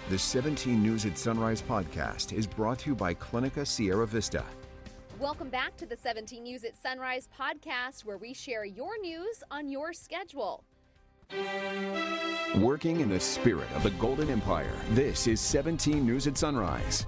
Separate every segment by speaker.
Speaker 1: The 17 News at Sunrise podcast is brought to you by Clinica Sierra Vista.
Speaker 2: Welcome back to the 17 News at Sunrise podcast, where we share your news on your schedule.
Speaker 1: Working in the spirit of the Golden Empire, this is 17 News at Sunrise.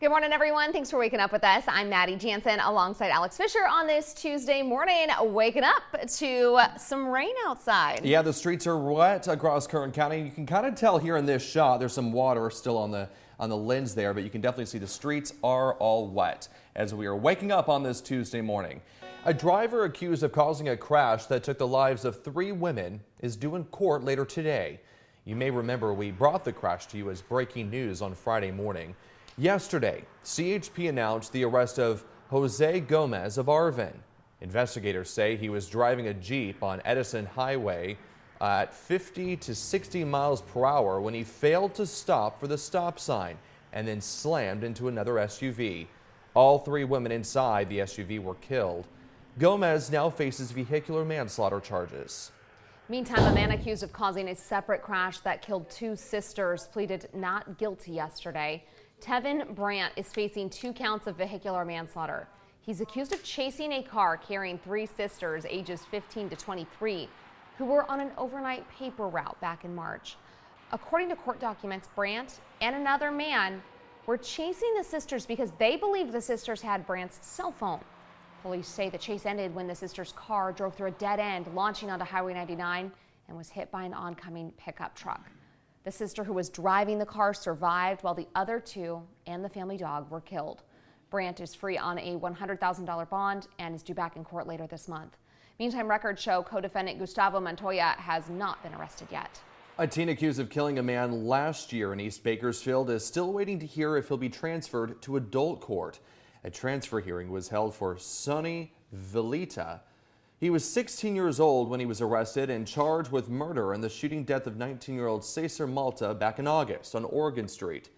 Speaker 2: Good morning, everyone. Thanks for waking up with us. I'm Maddie Jansen alongside Alex Fisher on this Tuesday morning, waking up to some rain outside.
Speaker 3: Yeah, the streets are wet across Kern County. You can kind of tell here in this shot, there's some water still on the lens there, but you can definitely see the streets are all wet as we are waking up on this Tuesday morning. A driver accused of causing a crash that took the lives of 3 women is due in court later today. You may remember we brought the crash to you as breaking news on Friday morning. Yesterday, CHP announced the arrest of Jose Gomez of Arvin. Investigators say he was driving a Jeep on Edison Highway at 50 to 60 miles per hour when he failed to stop for the stop sign and then slammed into another SUV. All 3 women inside the SUV were killed. Gomez now faces vehicular manslaughter charges.
Speaker 2: Meantime, a man accused of causing a separate crash that killed 2 sisters pleaded not guilty yesterday. Tevin Brandt is facing 2 counts of vehicular manslaughter. He's accused of chasing a car carrying 3 sisters ages 15 to 23 who were on an overnight paper route back in March. According to court documents, Brandt and another man were chasing the sisters because they believed the sisters had Brandt's cell phone. Police say the chase ended when the sisters' car drove through a dead end, launching onto Highway 99 and was hit by an oncoming pickup truck. The sister who was driving the car survived, while the other 2 and the family dog were killed. Brandt is free on a $100,000 bond and is due back in court later this month. Meantime, records show co-defendant Gustavo Montoya has not been arrested yet.
Speaker 3: A teen accused of killing a man last year in East Bakersfield is still waiting to hear if he'll be transferred to adult court. A transfer hearing was held for Sonny Velita. He was 16 years old when he was arrested and charged with murder in the shooting death of 19-year-old Cesar Malta back in August on Oregon Street.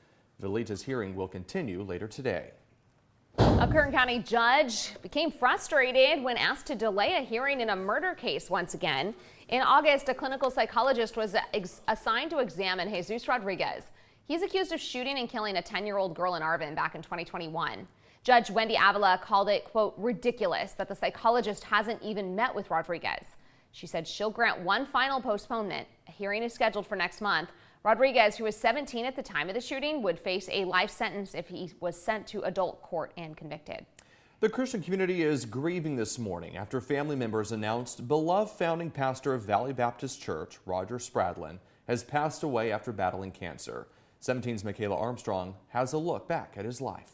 Speaker 3: Velita's hearing will continue later today.
Speaker 2: A Kern County judge became frustrated when asked to delay a hearing in a murder case once again. In August, a clinical psychologist was assigned to examine Jesus Rodriguez. He's accused of shooting and killing a 10-year-old girl in Arvin back in 2021. Judge Wendy Avila called it, quote, ridiculous that the psychologist hasn't even met with Rodriguez. She said she'll grant one final postponement. A hearing is scheduled for next month. Rodriguez, who was 17 at the time of the shooting, would face a life sentence if he was sent to adult court and convicted.
Speaker 3: The Christian community is grieving this morning after family members announced beloved founding pastor of Valley Baptist Church, Roger Spradlin, has passed away after battling cancer. 17's Michaela Armstrong has a look back at his life.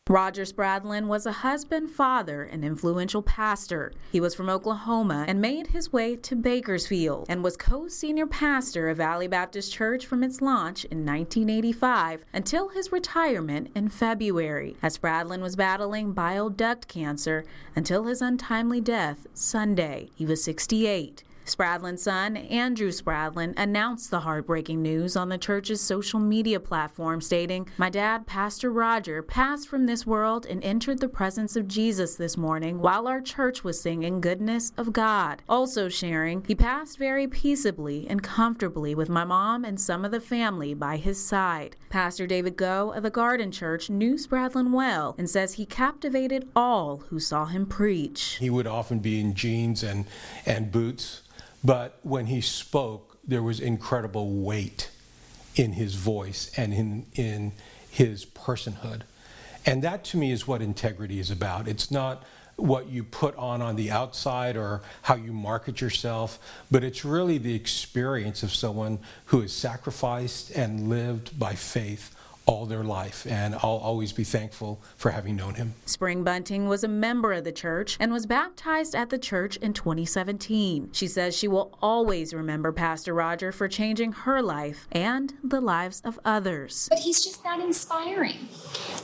Speaker 4: Roger Spradlin was a husband, father, and influential pastor. He was from Oklahoma and made his way to Bakersfield and was co-senior pastor of Valley Baptist Church from its launch in 1985 until his retirement in February, as Spradlin was battling bile duct cancer until his untimely death Sunday. He was 68. Spradlin's son, Andrew Spradlin, announced the heartbreaking news on the church's social media platform, stating, "My dad, Pastor Roger, passed from this world and entered the presence of Jesus this morning while our church was singing Goodness of God." Also sharing, "He passed very peaceably and comfortably with my mom and some of the family by his side." Pastor David Go of the Garden Church knew Spradlin well and says he captivated all who saw him preach.
Speaker 5: He would often be in jeans and boots. But when he spoke, there was incredible weight in his voice and in his personhood. And that to me is what integrity is about. It's not what you put on the outside or how you market yourself, but it's really the experience of someone who has sacrificed and lived by faith all their life, and I'll always be thankful for having known him.
Speaker 4: Spring Bunting was a member of the church and was baptized at the church in 2017. She says she will always remember Pastor Roger for changing her life and the lives of others.
Speaker 6: But he's just that inspiring,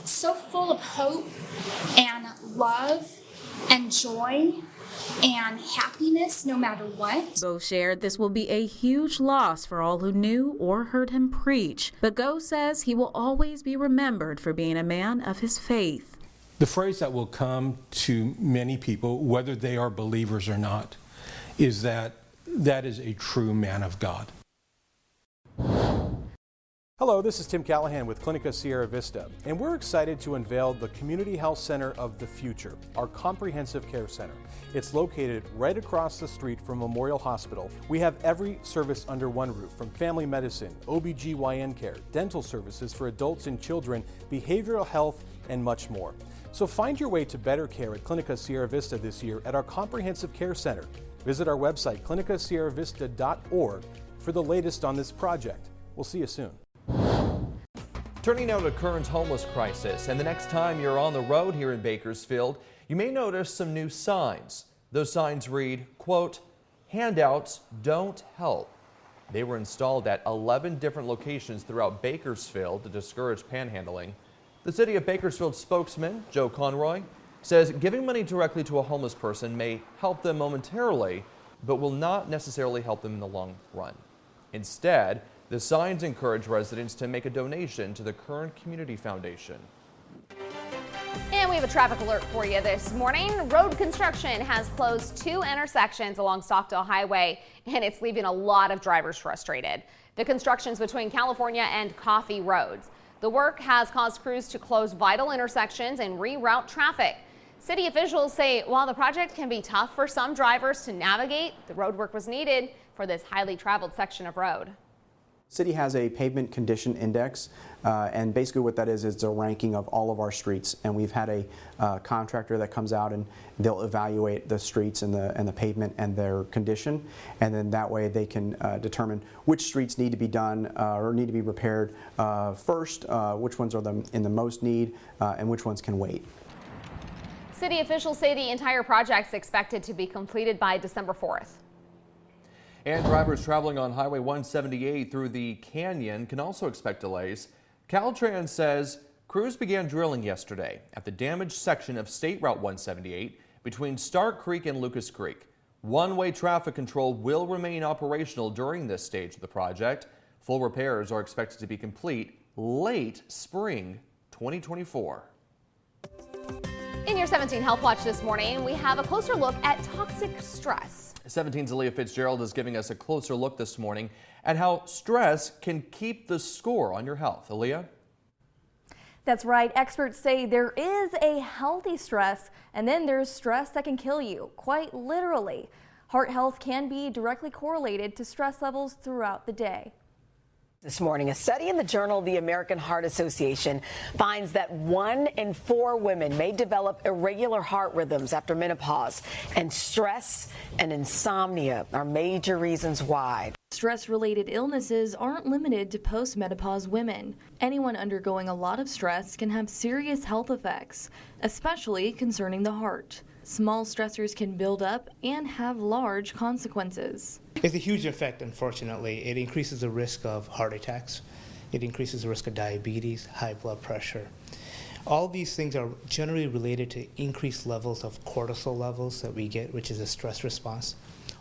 Speaker 6: so full of hope and love and joy and happiness no matter what.
Speaker 4: Both shared this will be a huge loss for all who knew or heard him preach, but Go says he will always be remembered for being a man of his faith.
Speaker 5: The phrase that will come to many people, whether they are believers or not, is that is a true man of God.
Speaker 7: Hello, this is Tim Callahan with Clinica Sierra Vista, and we're excited to unveil the Community Health Center of the Future, our comprehensive care center. It's located right across the street from Memorial Hospital. We have every service under one roof, from family medicine, OBGYN care, dental services for adults and children, behavioral health, and much more. So find your way to better care at Clinica Sierra Vista this year at our comprehensive care center. Visit our website, clinicasierravista.org, for the latest on this project. We'll see you soon.
Speaker 3: Turning now to Kern's homeless crisis, and the next time you're on the road here in Bakersfield, you may notice some new signs. Those signs read, quote, "Handouts don't help." They were installed at 11 different locations throughout Bakersfield to discourage panhandling. The City of Bakersfield spokesman, Joe Conroy, says giving money directly to a homeless person may help them momentarily, but will not necessarily help them in the long run. Instead, the signs encourage residents to make a donation to the Kern Community Foundation.
Speaker 2: And we have a traffic alert for you this morning. Road construction has closed 2 intersections along Stockdale Highway, and it's leaving a lot of drivers frustrated. The construction's between California and Coffee Roads. The work has caused crews to close vital intersections and reroute traffic. City officials say while the project can be tough for some drivers to navigate, the road work was needed for this highly traveled section of road.
Speaker 8: City has a pavement condition index, and basically what that is a ranking of all of our streets. And we've had a contractor that comes out and they'll evaluate the streets and the pavement and their condition, and then that way they can determine which streets need to be done or need to be repaired first, which ones are in the most need, and which ones can wait.
Speaker 2: City officials say the entire project is expected to be completed by December 4th.
Speaker 3: And drivers traveling on Highway 178 through the canyon can also expect delays. Caltrans says crews began drilling yesterday at the damaged section of State Route 178 between Stark Creek and Lucas Creek. One-way traffic control will remain operational during this stage of the project. Full repairs are expected to be complete late spring 2024.
Speaker 2: In your 17 Health Watch this morning, we have a closer look at toxic stress.
Speaker 3: 17's Aaliyah Fitzgerald is giving us a closer look this morning at how stress can keep the score on your health. Aaliyah?
Speaker 9: That's right. Experts say there is a healthy stress, and then there's stress that can kill you, quite literally. Heart health can be directly correlated to stress levels throughout the day.
Speaker 10: This morning, a study in the journal of the American Heart Association finds that 1 in 4 women may develop irregular heart rhythms after menopause, and stress and insomnia are major reasons why.
Speaker 11: Stress-related illnesses aren't limited to postmenopause women. Anyone undergoing a lot of stress can have serious health effects, especially concerning the heart. Small stressors can build up and have large consequences.
Speaker 12: It's a huge effect, unfortunately. It increases the risk of heart attacks. It increases the risk of diabetes, high blood pressure. All these things are generally related to increased levels of cortisol levels that we get, which is a stress response,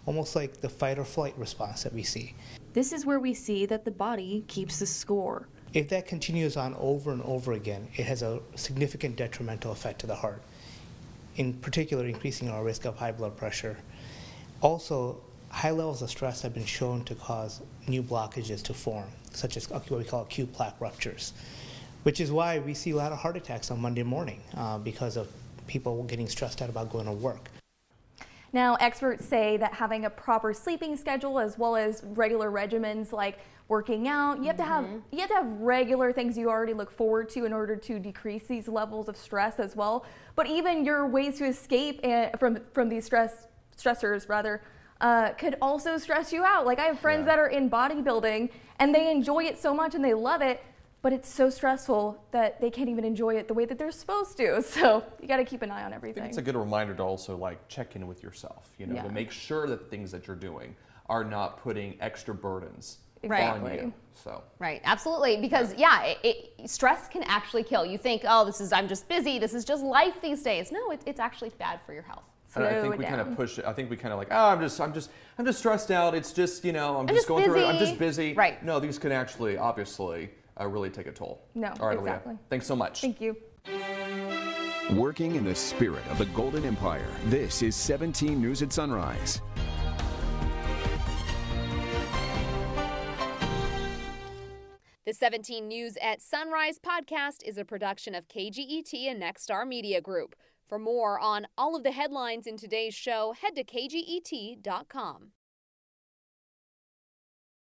Speaker 12: almost like the fight or flight response that we see.
Speaker 11: This is where we see that the body keeps the score.
Speaker 12: If that continues on over and over again, it has a significant detrimental effect to the heart, in particular increasing our risk of high blood pressure. Also, high levels of stress have been shown to cause new blockages to form, such as what we call acute plaque ruptures, which is why we see a lot of heart attacks on Monday morning because of people getting stressed out about going to work.
Speaker 9: Now, experts say that having a proper sleeping schedule as well as regular regimens like working out, you have to have regular things you already look forward to in order to decrease these levels of stress as well. But even your ways to escape from these stressors rather could also stress you out. Like I have friends that are in bodybuilding and they enjoy it so much and they love it, but it's so stressful that they can't even enjoy it the way that they're supposed to. So you got to keep an eye on everything.
Speaker 3: I think it's a good reminder to also like check in with yourself, to make sure that the things that you're doing are not putting extra burdens on you. So.
Speaker 2: Right, absolutely, because stress can actually kill. You think, oh, I'm just busy. This is just life these days. No, it's actually bad for your health.
Speaker 3: And I think we kind of push it. I think we kind of like, I'm just stressed out. It's just, I'm just going through it. I'm just busy.
Speaker 2: Right.
Speaker 3: No, these can actually, obviously, really take a toll.
Speaker 9: No,
Speaker 3: all right,
Speaker 9: exactly.
Speaker 3: Aaliyah, thanks so much.
Speaker 9: Thank you.
Speaker 1: Working in the spirit of the Golden Empire, this is 17 News at Sunrise.
Speaker 2: The 17 News at Sunrise podcast is a production of KGET and Nexstar Media Group. For more on all of the headlines in today's show, head to kget.com.